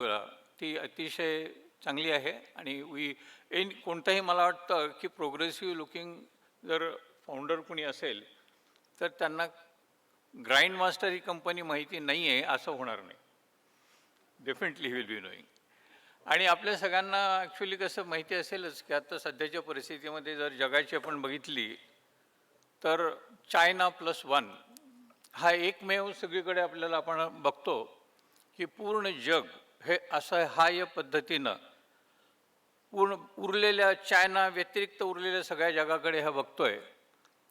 ती अतिशय चांगली आहे आणि कोणताही मला वाटतं की प्रोग्रेसिव्ह लुकिंग जर फाउंडर कोणी असेल तर त्यांना ग्राइंड मास्टर ही कंपनी माहिती नाही आहे असं होणार नाही. Definitely will be knowing. आणि आपल्या सगळ्यांना ॲक्च्युली कसं माहिती असेलच की आता सध्याच्या परिस्थितीमध्ये जर जगाची आपण बघितली तर चायना +1 हा एकमेव सगळीकडे आपल्याला आपण बघतो की पूर्ण जग हे असहाय्य पद्धतीनं उरलेल्या चायना व्यतिरिक्त उरलेल्या सगळ्या जगाकडे हा बघतोय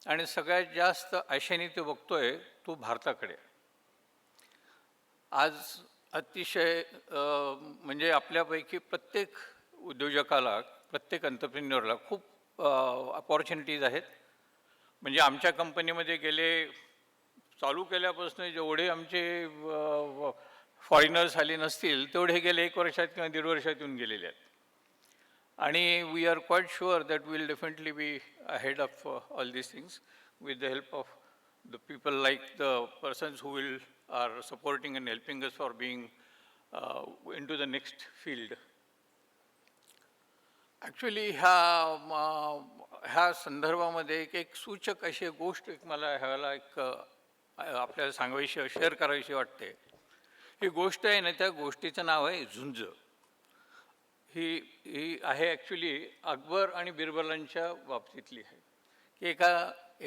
आणि सगळ्यात जास्त आशेने तो बघतोय तो भारताकडे. आज अतिशय म्हणजे आपल्यापैकी प्रत्येक उद्योजकाला, प्रत्येक एंटरप्रेन्युअरला खूप अपॉर्च्युनिटीज आहेत. म्हणजे आमच्या कंपनीमध्ये गेले चालू केल्यापासून जेवढे आमचे फॉरेनर्स आले नसतील तेवढे गेले 1 वर्षात किंवा 1.5 वर्षात येऊन गेलेले आहेत. आणि we are quite sure that will definitely be ahead of all these things with the help of the people like the persons who are supporting and helping us for being into the next field. Actually, ह्या संदर्भामध्ये एक सूचक अशी गोष्ट मला ह्याला आपल्याला सांगावीशी, share करावीशी वाटते. ही गोष्ट आहे ना, त्या गोष्टीचं नाव आहे झुंज. ही आहे ॲक्च्युली अकबर आणि बिरबलांच्या बाबतीतली आहे. की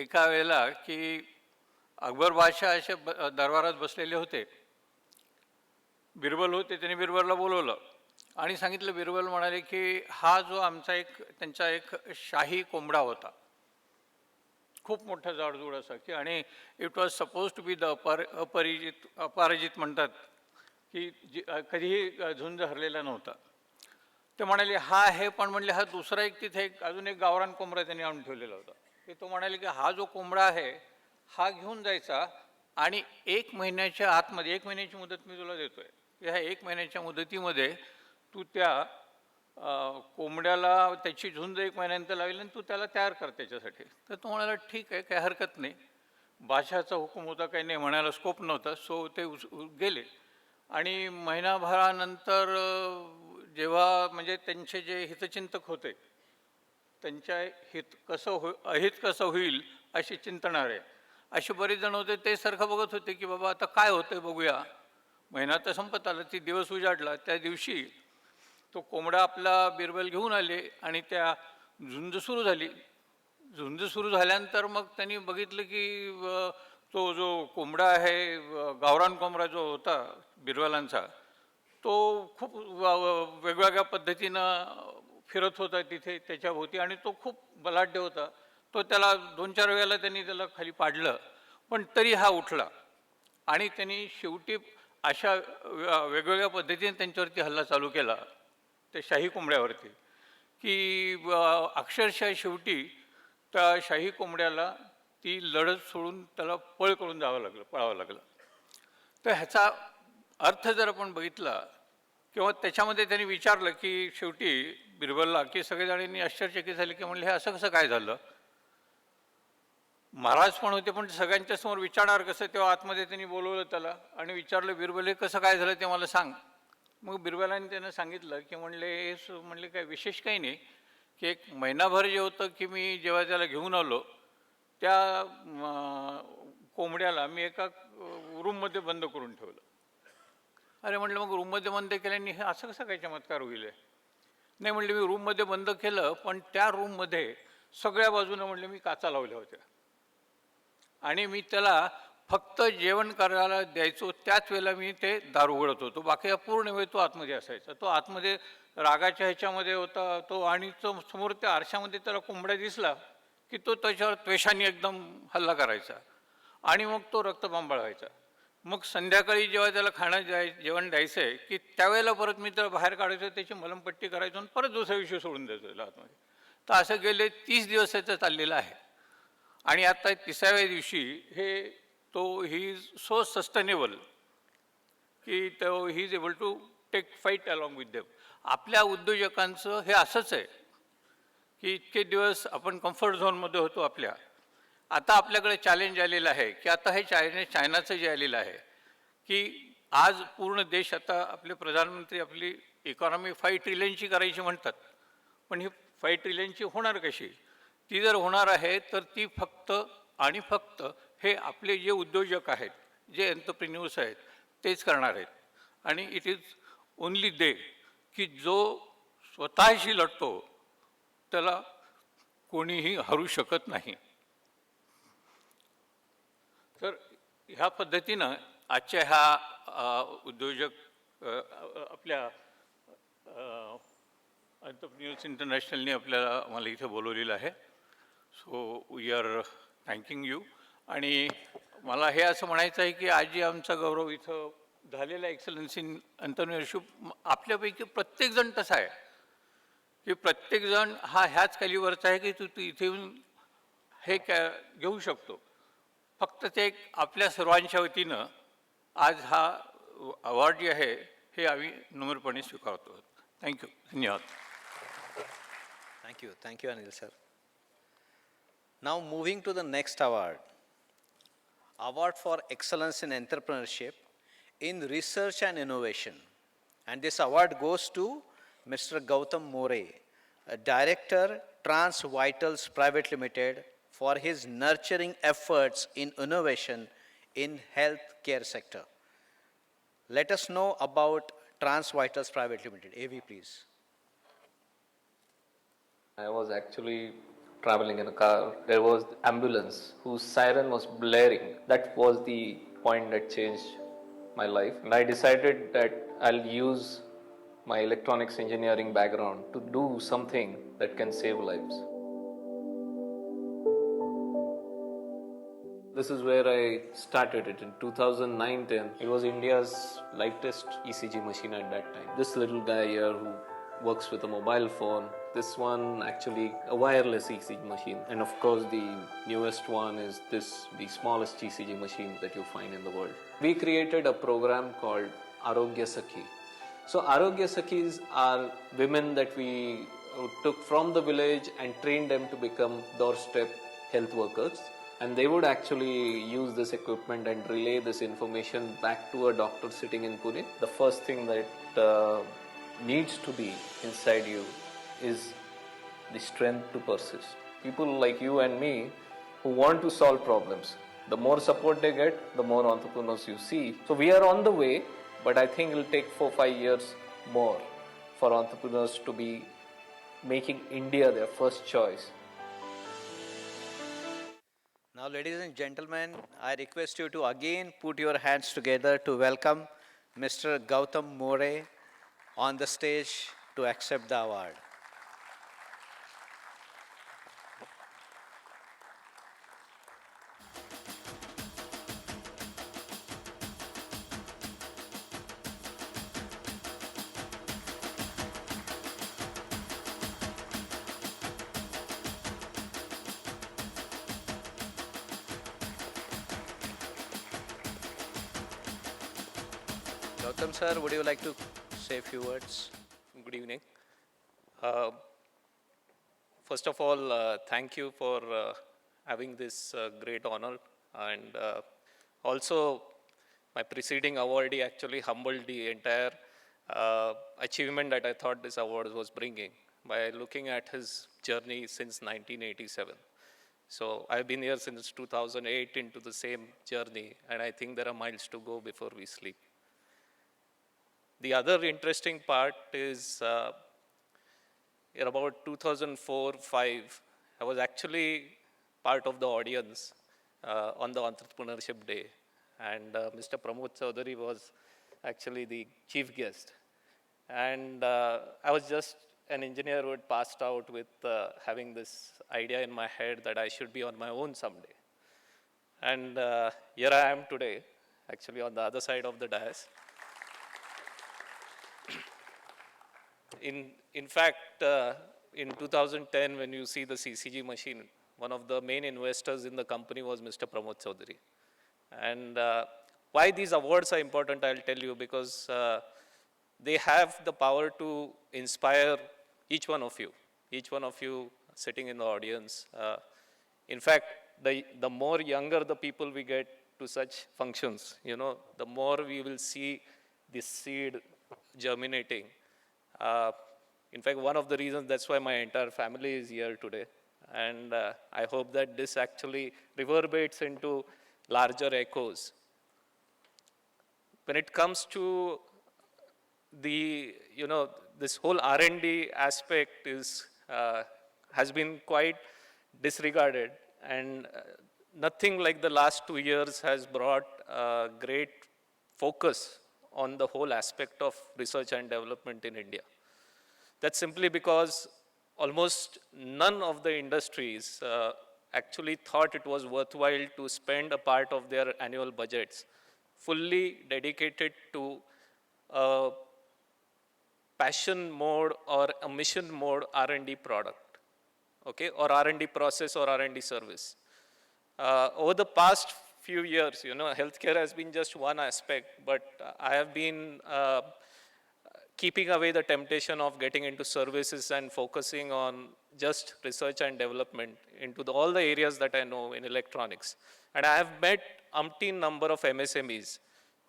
एका वेळेला की अकबर बादशाह असे दरबारात बसलेले होते. बिरबल होते, त्यांनी बिरबलला बोलवलं आणि सांगितलं. बिरबल म्हणाले की हा जो आमचा त्यांचा एक शाही कोंबडा होता, खूप मोठा जाडजूड असा की, आणि it was suppose to be the अपराजित म्हणतात की कधीही झुंज हरलेला नव्हता. ते म्हणाले हा आहे, पण म्हणले हा दुसरा तिथे अजून एक गावरान कोंबडा त्यांनी आणून ठेवलेला होता. की तो म्हणाले की हा जो कोंबडा आहे हा घेऊन जायचा आणि 1 महिन्याच्या आतमध्ये, 1 महिन्याची मुदत मी तुला देतोय, ह्या 1 महिन्याच्या मुदतीमध्ये तू त्या कोंबड्याला त्याची झुंज 1 महिन्यानंतर लावली आणि तू त्याला तयार कर त्याच्यासाठी. तर तो म्हणाला ठीक आहे, काही हरकत नाही. बादशहाचा हुकूम होता, काही नाही म्हणायला स्कोप नव्हता. सो ते गेले आणि महिनाभरानंतर जेव्हा म्हणजे त्यांचे जे हितचिंतक होते त्यांच्या अहित कसं होईल अशी चिंतणारे असे बरेच जण होते. ते सारखं बघत होते की बाबा आता काय होतंय बघूया. महिना तर संपत आला, ती दिवस उजाडला. त्या दिवशी तो कोंबडा आपला बिरबल घेऊन आले आणि त्या झुंज सुरू झाली. झुंज सुरू झाल्यानंतर मग त्यांनी बघितलं की तो जो कोंबडा आहे, गावरान कोंबडा जो होता बिरबलांचा, तो खूप वेगवेगळ्या पद्धतीनं फिरत होता तिथे त्याच्याभोवती आणि तो खूप बलाढ्य होता. तो त्याला 2-4 वेळेला त्यांनी त्याला खाली पाडलं, पण तरी हा उठला आणि त्यांनी शेवटी अशा वेगवेगळ्या पद्धतीने त्यांच्यावरती हल्ला चालू केला त्या शाही कोंबड्यावरती की अक्षरशः शेवटी त्या शाही कोंबड्याला ती लढत सोडून त्याला पळावं लागलं. तर ह्याचा अर्थ जर आपण बघितला किंवा त्याच्यामध्ये त्यांनी विचारलं की शेवटी बिरबलला की सगळेजणांनी आश्चर्यचकित झाले की म्हणले हे असं कसं काय झालं. महाराज पण होते, पण सगळ्यांच्या समोर विचारणार कसं. तेव्हा आतमध्ये त्यांनी बोलवलं त्याला आणि विचारलं बिरबल हे कसं काय झालं ते मला सांग. मग बिरबलांनी त्यांना सांगितलं की म्हणले काय विशेष काही नाही की 1 महिनाभर जे होतं की मी जेव्हा त्याला घेऊन आलो त्या कोंबड्याला मी एका रूममध्ये बंद करून ठेवलं. अरे म्हटलं मग रूममध्ये बंद केल्याने हे असं कसं काय चमत्कार होईल. नाही म्हणले मी रूममध्ये बंद केलं, पण त्या रूममध्ये सगळ्या बाजूनं म्हणले मी काचा लावल्या होत्या आणि मी त्याला फक्त जेवण करायला द्यायचो त्याच वेळेला मी ते दार उघडत होतो. बाकी पूर्ण वेळ तो आतमध्ये असायचा. तो आतमध्ये रागाच्या ह्याच्यामध्ये होता तो आणि तो समोर त्या आरशामध्ये त्याला कोंबड्या दिसला की तो त्याच्यावर त्वेषाने एकदम हल्ला करायचा आणि मग तो रक्तबंबाळ व्हायचा. मग संध्याकाळी जेव्हा त्याला जेवण द्यायचं आहे की त्यावेळेला परत मी त्याला बाहेर काढायचो, त्याची मलमपट्टी करायचो आणि परत दुसऱ्या दिवशी सोडून द्यायचो त्याला आतमध्ये. तर असं गेले 30 दिवस त्याचं चाललेलं आहे आणि आता 30व्या दिवशी ही इज सो सस्टेनेबल की he is able to take fight along with them. आपल्या उद्योजकांचं हे असंच आहे की इतके दिवस आपण कम्फर्ट झोनमध्ये होतो आपल्या. आता आपल्याकडे चॅलेंज आलेलं आहे की आता हे चायनाचं जे आलेलं आहे की आज पूर्ण देश आता आपले प्रधानमंत्री आपली इकॉनॉमी 5 ट्रिलियनची करायची म्हणतात, पण ही 5 ट्रिलियनची होणार कशी? ती जर होणार आहे तर ती फक्त आणि फक्त हे आपले जे उद्योजक आहेत, जे एंटरप्रिन्यूर्स आहेत, तेच करणार आहेत. आणि इट इज ओनली दे की जो स्वतःशी लढतो त्याला कोणीही हरू शकत नाही. तर ह्या पद्धतीनं आजच्या ह्या उद्योजक आपल्या एंटरप्रिन्यूर्स इंटरनॅशनलने आपल्याला मला इथे बोलवलेलं आहे. So we are thanking you. आणि मला हे असं म्हणायचं आहे की आज जे आमचा गौरव इथं झालेला एक्सलन्स इन एंटरप्रिन्योरशिप, आपल्यापैकी प्रत्येकजण तसा आहे की प्रत्येकजण हा ह्याच कॅलिवरचा आहे की तू इथे येऊन हे घेऊ शकतो. फक्त ते एक आपल्या सर्वांच्या वतीनं आज हा अवॉर्ड जे आहे हे आम्ही नम्रपणे स्वीकारतो. थँक्यू. धन्यवाद. Thank you, Anil sir. Now moving to the next award, Award for Excellence in Entrepreneurship in Research and Innovation. And this award goes to Mr. Gautam More, a Director, Trans Vitals Private Limited, for his nurturing efforts in innovation in healthcare sector. Let us know about Trans Vitals Private Limited. AV, please. I was actually traveling in a car. There was ambulance whose siren was blaring. That was the point that changed my life. And I decided that I'll use my electronics engineering background to do something that can save lives. This is where I started it in 2009-10. It was India's lightest ECG machine at that time. This little guy here who works with a mobile phone. This one actually a wireless ECG machine. And of course the newest one is this, the smallest ECG machine that you find in the world. We created a program called Arogya Sakhi. So Arogya Sakhis are women that we took from the village and trained them to become doorstep health workers. And they would actually use this equipment and relay this information back to a doctor sitting in Pune. The first thing that needs to be inside you is the strength to persist. People like you and me who want to solve problems, the more support they get, the more entrepreneurs you see. So we are on the way, but I think it will take 4-5 years more for entrepreneurs to be making India their first choice. Now, ladies and gentlemen, I request you to again put your hands together to welcome Mr. Gautam More on the stage to accept the award. Gautam sir, would you like to say a few words? Good evening. First of all, thank you for having this great honor, and also my preceding awardee actually humbled the entire achievement that I thought this award was bringing by looking at his journey since 1987. So I've been here since 2008 into the same journey, and I think there are miles to go before we sleep. The other interesting part is in about 2004-05, I was actually part of the audience on the Entrepreneurship Day, and Mr. Pramod Chaudhary was actually the chief guest. And I was just an engineer who had passed out with having this idea in my head that I should be on my own someday. And here I am today, actually on the other side of the dais. In fact, in 2010, when you see the CCG machine, one of the main investors in the company was Mr. Pramod Chaudhary. And why these awards are important, I'll tell you, because they have the power to inspire each one of you sitting in the audience. In fact, the more younger the people we get, to such functions. You know, the more we will see this seed germinating. In fact, one of the reasons that's why my entire family is here today. And I hope that this actually reverberates into larger echoes. When it comes to the, you know, this whole R&D aspect has been quite disregarded, and nothing like the last 2 years has brought great focus on the whole aspect of research and development in India. That's simply because almost none of the industries actually thought it was worthwhile to spend a part of their annual budgets fully dedicated to a passion mode or a mission mode R&D product, okay, or R&D process or R&D service. Over the past few years, you know, healthcare has been just one aspect, but I have been keeping away the temptation of getting into services and focusing on just research and development into all the areas that I know in electronics. And I have met umpteen number of MSMEs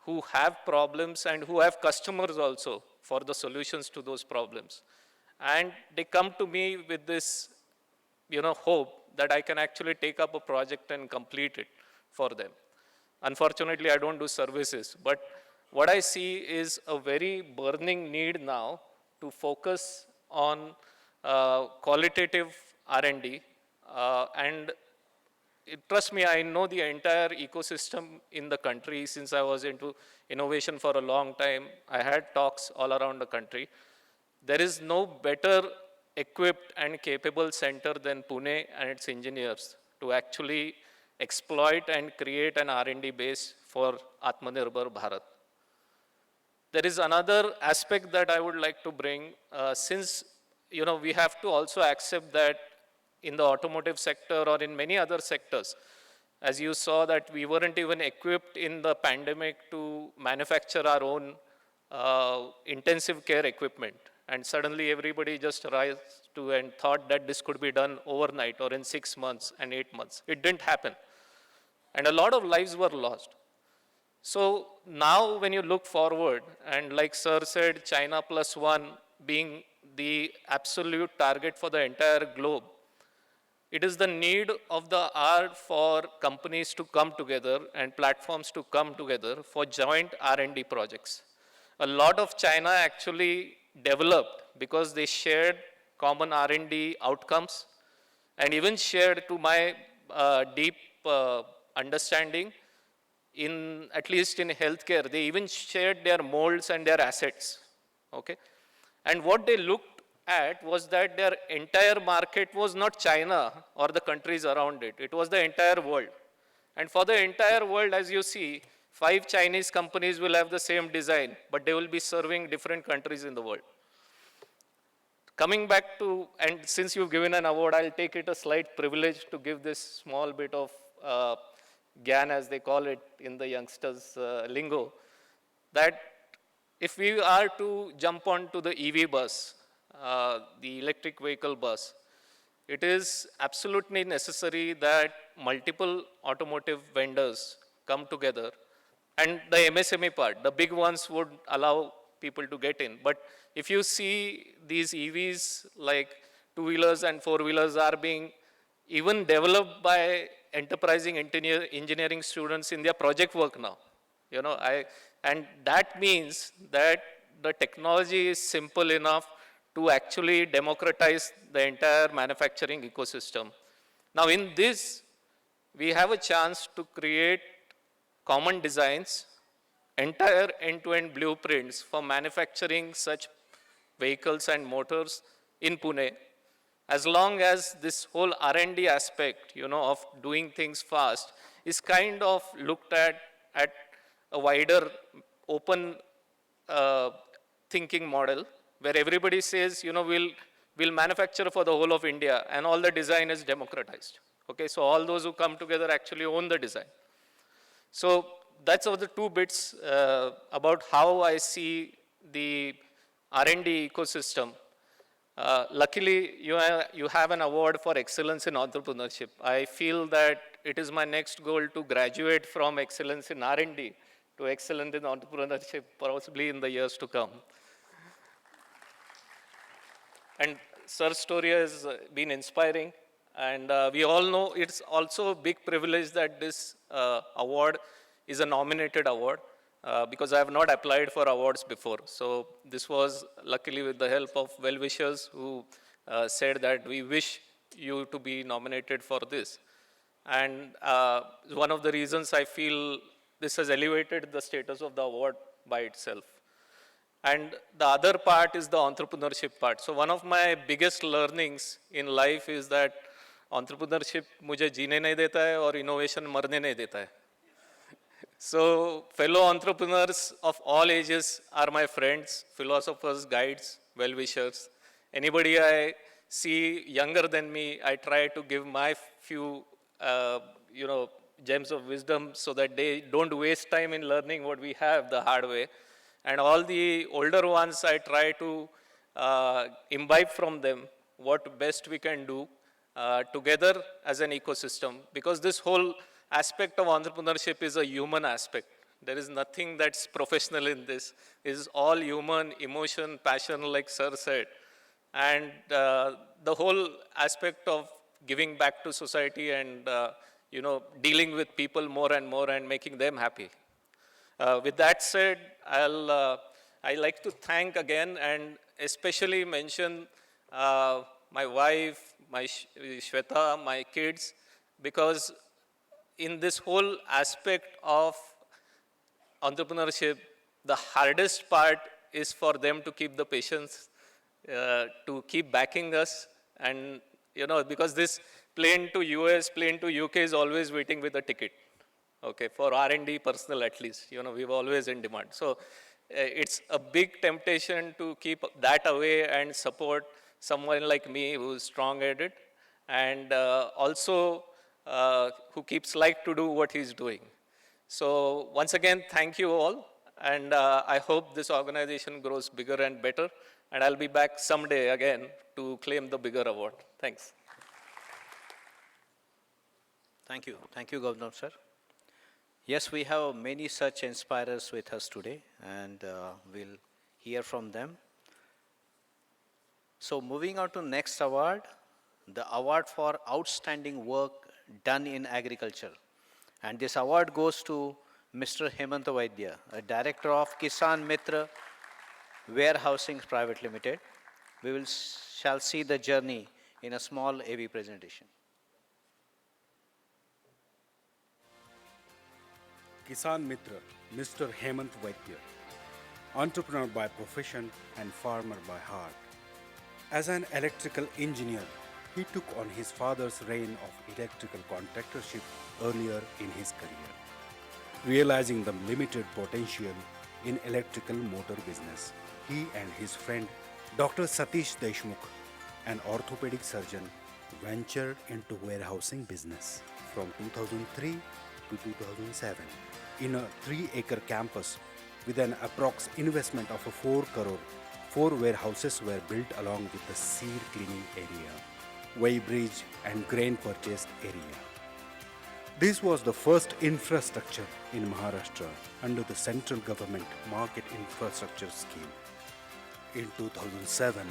who have problems and who have customers also for the solutions to those problems. And they come to me with this, you know, hope that I can actually take up a project and complete it for them. Unfortunately, I don't do services, but what I see is a very burning need now to focus on qualitative R&D. And trust me, I know the entire ecosystem in the country since I was into innovation for a long time. I had talks all around the country. There is no better equipped and capable center than Pune and its engineers to actually exploit and create an R&D base for Atmanirbhar Bharat. There is another aspect that I would like to bring, since, you know, we have to also accept that in the automotive sector or in many other sectors, as you saw that we weren't even equipped in the pandemic to manufacture our own intensive care equipment. And suddenly everybody just rise to and thought that this could be done overnight or in 6 months and 8 months. It didn't happen. And a lot of lives were lost. So now when you look forward, and like Sir said, China plus one being the absolute target for the entire globe, it is the need of the hour for companies to come together and platforms to come together for joint R&D projects. A lot of China actually developed because they shared common R&D outcomes, and even shared, to my deep understanding, in at least in healthcare, they even shared their molds and their assets, okay? And what they looked at was that their entire market was not China or the countries around it, it was the entire world. And for the entire world, as you see, 5 Chinese companies will have the same design, but they will be serving different countries in the world. Coming back to, and since you've given an award, I'll take it a slight privilege to give this small bit of GAN, as they call it in the youngsters' lingo, that if we are to jump onto the EV bus, the electric vehicle bus, it is absolutely necessary that multiple automotive vendors come together. And the MSME part, the big ones would allow people to get in. But if you see these EVs, like two-wheelers and four-wheelers, are being even developed by enterprising engineering students in their project work now. You know, and that means that the technology is simple enough to actually democratize the entire manufacturing ecosystem. Now in this, we have a chance to create common designs, entire end-to-end blueprints for manufacturing such vehicles and motors in Pune. As long as this whole R&D aspect, you know, of doing things fast is kind of looked at a wider, open thinking model, where everybody says, you know, we'll manufacture for the whole of India, and all the design is democratized. Okay, so all those who come together actually own the design. So that's all the 2 bits about how I see the R&D ecosystem. Luckily, you have an award for excellence in entrepreneurship. I feel that it is my next goal to graduate from excellence in R&D to excellence in entrepreneurship, possibly in the years to come. And Sir's story has been inspiring, and we all know it's also a big privilege that this award is a nominated award, because I have not applied for awards before. So this was luckily with the help of well-wishers who said that we wish you to be nominated for this. And one of the reasons I feel this has elevated the status of the award by itself. And the other part is the entrepreneurship part. So one of my biggest learnings in life is that entrepreneurship मुझे जीने नहीं देता है और innovation मरने नहीं देता है. So fellow entrepreneurs of all ages are my friends, philosophers, guides, well-wishers. Anybody I see younger than me, I try to give my few, gems of wisdom so that they don't waste time in learning what we have the hard way. And all the older ones, I try to imbibe from them what best we can do together as an ecosystem. Because this whole aspect of entrepreneurship is a human aspect. There is nothing that's professional in this. It is all human, emotion, passion, like Sir said. And the whole aspect of giving back to society and, dealing with people more and making them happy. With that said, I like to thank again and especially mention my wife, my Shweta, my kids, because in this whole aspect of entrepreneurship, the hardest part is for them to keep the patience, to keep backing us, and because this plane to US, plane to UK is always waiting with a ticket. Okay, for R&D personnel at least, we're always in demand. So it's a big temptation to keep that away and support someone like me who's strong-headed and also who keeps like to do what he's doing. So once again, thank you all. And I hope this organization grows bigger and better. And I'll be back someday again to claim the bigger award. Thanks. Thank you. Thank you, Governor, sir. Yes, we have many such inspirers with us today, and we'll hear from them. So moving on to next award, the award for outstanding work done in agriculture. And this award goes to Mr. Hemant Vaidya, a director of Kisan Mitra Warehousing Private Limited. We shall see the journey in a small AV presentation. Kisan Mitra, Mr. Hemant Vaidya, entrepreneur by profession and farmer by heart. As an electrical engineer, he took on his father's reign of electrical contractorship earlier in his career, realizing the limited potential in electrical motor business. He and his friend, Dr. Satish Deshmukh, an orthopedic surgeon, ventured into warehousing business from 2003 to 2007. In a 3-acre campus with an approx investment of 4 crore, 4 warehouses were built along with the seed cleaning area, weighbridge and grain purchase area. This was the first infrastructure in Maharashtra under the central government market infrastructure scheme. In 2007,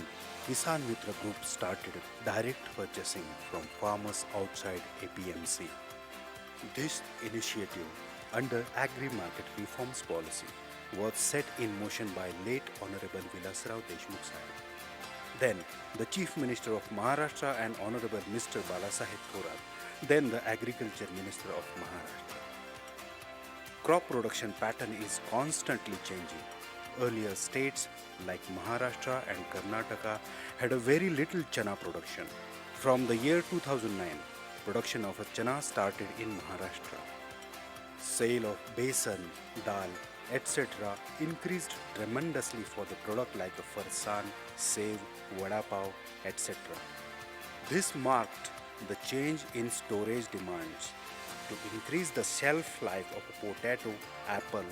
Kisan Mitra Group started direct purchasing from farmers outside APMC. This initiative under Agri-Market Reforms Policy was set in motion by late Honorable Vilasrao Deshmukh Sahib. Then the Chief Minister of Maharashtra and Honorable Mr. Balasaheb Thorat, then the Agriculture Minister of Maharashtra. Crop production pattern is constantly changing. Earlier states like Maharashtra and Karnataka had a very little chana production. From the year 2009, production of a chana started in Maharashtra. Sale of besan, dal, etc. increased tremendously for the product like a farsan, sev, vada pav, etc. This marked the change in storage demands. To increase the shelf life of a potato, apple,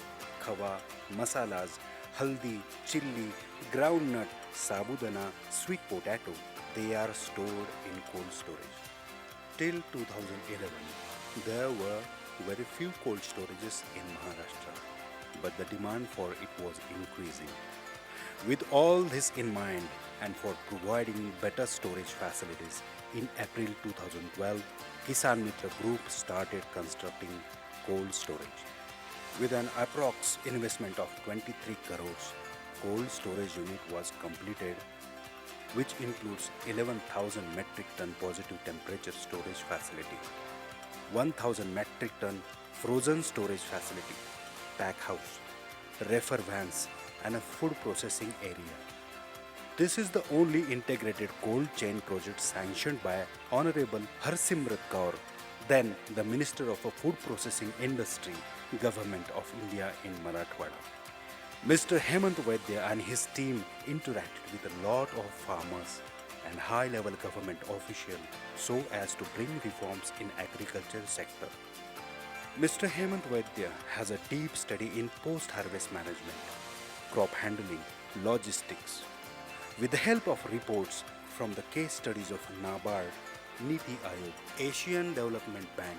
khawa, masalas, haldi, chilli, groundnut, sabudana, sweet potato, they are stored in cold storage. Till 2011, There were very few cold storages in Maharashtra, but the demand for it was increasing. With all this in mind, and for providing better storage facilities, in April 2012, Kisan Mitra Group started constructing cold storage. With an approx investment of 23 crores, cold storage unit was completed, which includes 11,000 metric ton positive temperature storage facility, 1,000 metric ton frozen storage facility, pack house, reefer vans, and a food processing area. This is the only integrated cold chain project sanctioned by Honorable Harsimrat Kaur, then the Minister of Food Processing Industry, Government of India in Marathwada. Mr. Hemant Vaidya and his team interacted with a lot of farmers and high-level government officials so as to bring reforms in agriculture sector. Mr. Hemant Vaidya has a deep study in post-harvest management, crop handling, logistics. With the help of reports from the case studies of NABARD, Niti Aayog, Asian Development Bank,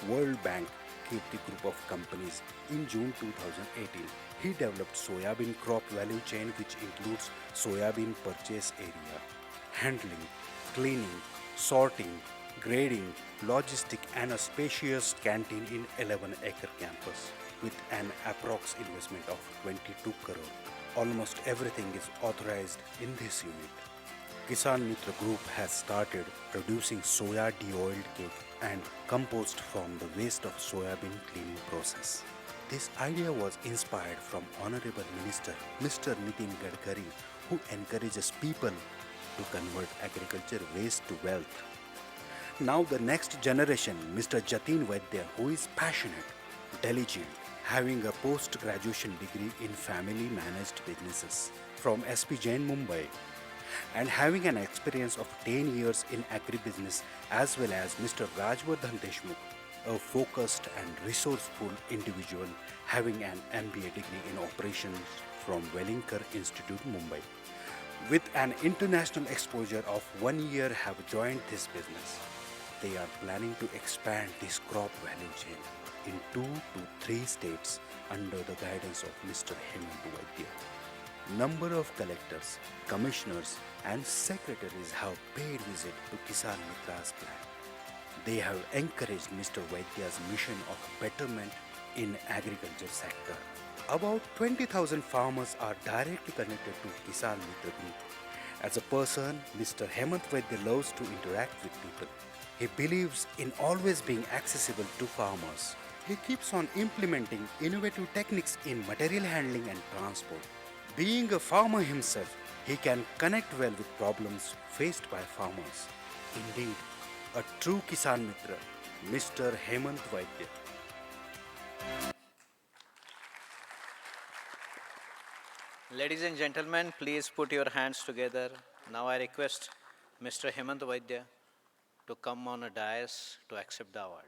World Bank, Kirti Group of companies, in June 2018, he developed soybean crop value chain, which includes soybean purchase area, handling, cleaning, sorting, grading, logistic, and a spacious canteen in 11-acre campus with an approx investment of 22 crore. Almost everything is authorized in this unit. Kisan Mitra Group has started producing soya de-oiled cake and compost from the waste of soybean cleaning process. This idea was inspired from Honorable Minister Mr. Nitin Gadkari, who encourages people to convert agriculture waste to wealth. Now the next generation, Mr. Jatin Vaidya, who is passionate, diligent, having a post-graduation degree in family managed businesses from SP Jain, Mumbai, and having an experience of 10 years in agribusiness, as well as Mr. Rajvardhan Deshmukh, a focused and resourceful individual having an MBA degree in operations from Wellinkar Institute, Mumbai. With an international exposure of 1 year have joined this business. They are planning to expand this crop value chain in 2 to 3 states under the guidance of Mr. Hemant Vaidya. Number of collectors, commissioners, and secretaries have paid visit to Kisan Mitra's plant. They have encouraged Mr. Vaidya's mission of betterment in agriculture sector. About 20,000 farmers are directly connected to Kisan Mitra Group. As a person, Mr. Hemant Vaidya loves to interact with people. He believes in always being accessible to farmers. He keeps on implementing innovative techniques in material handling and transport. Being a farmer himself, he can connect well with problems faced by farmers. Indeed, a true Kisan Mitra, Mr. Hemant Vaidya. Ladies and gentlemen, please put your hands together. Now I request Mr. Hemant Vaidya to come on a dais to accept the award.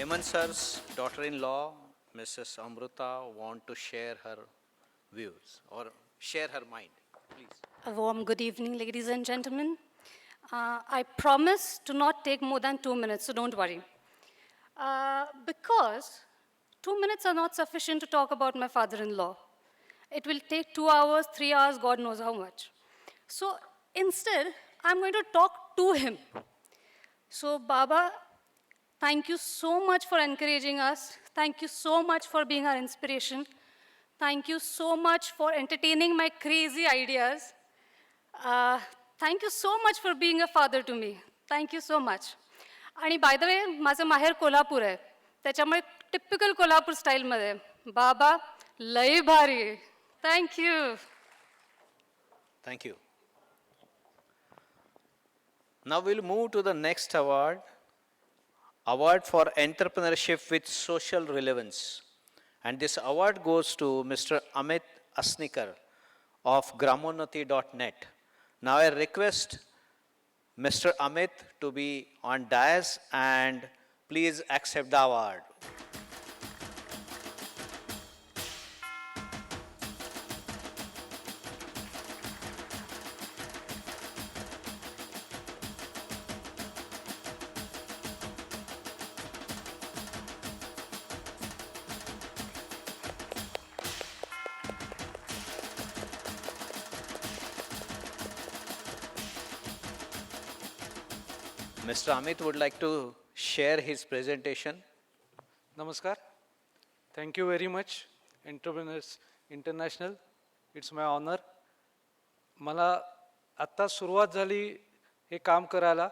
Hemant sir's daughter-in-law, Mrs. Amruta, want to share her views or share her mind. Please. A warm good evening, ladies and gentlemen. I promise to not take more than 2 minutes, so don't worry. Because 2 minutes are not sufficient to talk about my father-in-law. It will take 2 hours, 3 hours, God knows how much. So instead, I'm going to talk to him. So Baba, thank you so much for encouraging us. Thank you so much for being our inspiration. Thank you so much for entertaining my crazy ideas. Thank you so much for being a father to me. Thank you so much. आणि by the way माझं माहेर कोल्हापूर आहे, त्याच्यामुळे typical Kolhapur स्टाईलमध्ये बाबा लई भारी आहे. Thank you. Thank you. Now we'll move to the next award, Award for Entrepreneurship with Social Relevance. And this award goes to Mr. Amit Asnikar of Gramonati.net. Now I request Mr. Amit to be on dais and please accept the award. Mr. Amit would like to share his presentation. Namaskar. Thank you very much, Entrepreneurs International. It's my honor. मला आत्ता सुरुवात झाली हे काम करायला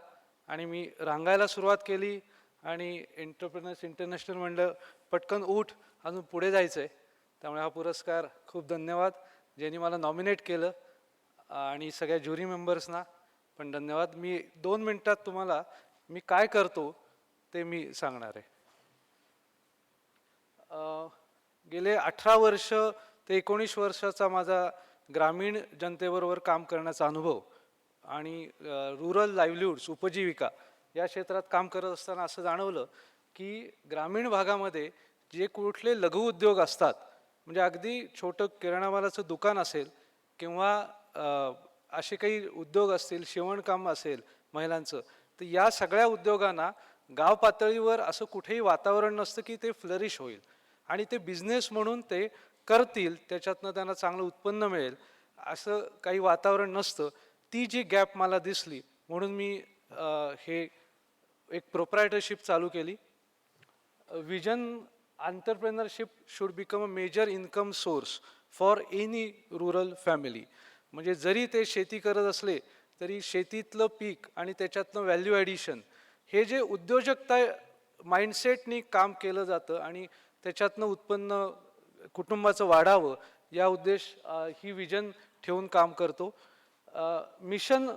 आणि मी रांगायला सुरुवात केली आणि एंटरप्रेनर्स इंटरनॅशनल म्हणलं पटकन उठ अजून पुढे जायचं आहे. त्यामुळे हा पुरस्कार खूप धन्यवाद ज्यांनी मला नॉमिनेट केलं आणि सगळ्या ज्युरी मेंबर्सना पण धन्यवाद. मी 2 मिनिटात तुम्हाला मी काय करतो ते मी सांगणार आहे. गेले 18 वर्ष ते 19 वर्षाचा माझा ग्रामीण जनतेबरोबर काम करण्याचा अनुभव आणि रुरल लाईव्हलीहुड्स उपजीविका या क्षेत्रात काम करत असताना असं जाणवलं की ग्रामीण भागामध्ये जे कुठले लघु उद्योग असतात म्हणजे अगदी छोटं किराणा मालाचं दुकान असेल किंवा असे काही उद्योग असतील, शिवणकाम असेल महिलांचं, तर या सगळ्या उद्योगांना गाव पातळीवर असं कुठेही वातावरण नसतं की ते फ्लरिश होईल आणि ते बिझनेस म्हणून ते करतील, त्याच्यातनं त्यांना चांगलं उत्पन्न मिळेल असं काही वातावरण नसतं. ती जी गॅप मला दिसली म्हणून मी हे एक प्रोप्रायटरशिप चालू केली. Vision entrepreneurship should become a major income source for any rural family. म्हणजे जरी ते शेती करत असले तरी शेतीतलं पीक आणि त्याच्यातनं व्हॅल्यू ॲडिशन हे जे उद्योजकता माइंडसेटनी काम केलं जातं आणि त्याच्यातनं उत्पन्न कुटुंबाचं वाढावं या उद्देश ही विजन ठेवून काम करतो. मिशन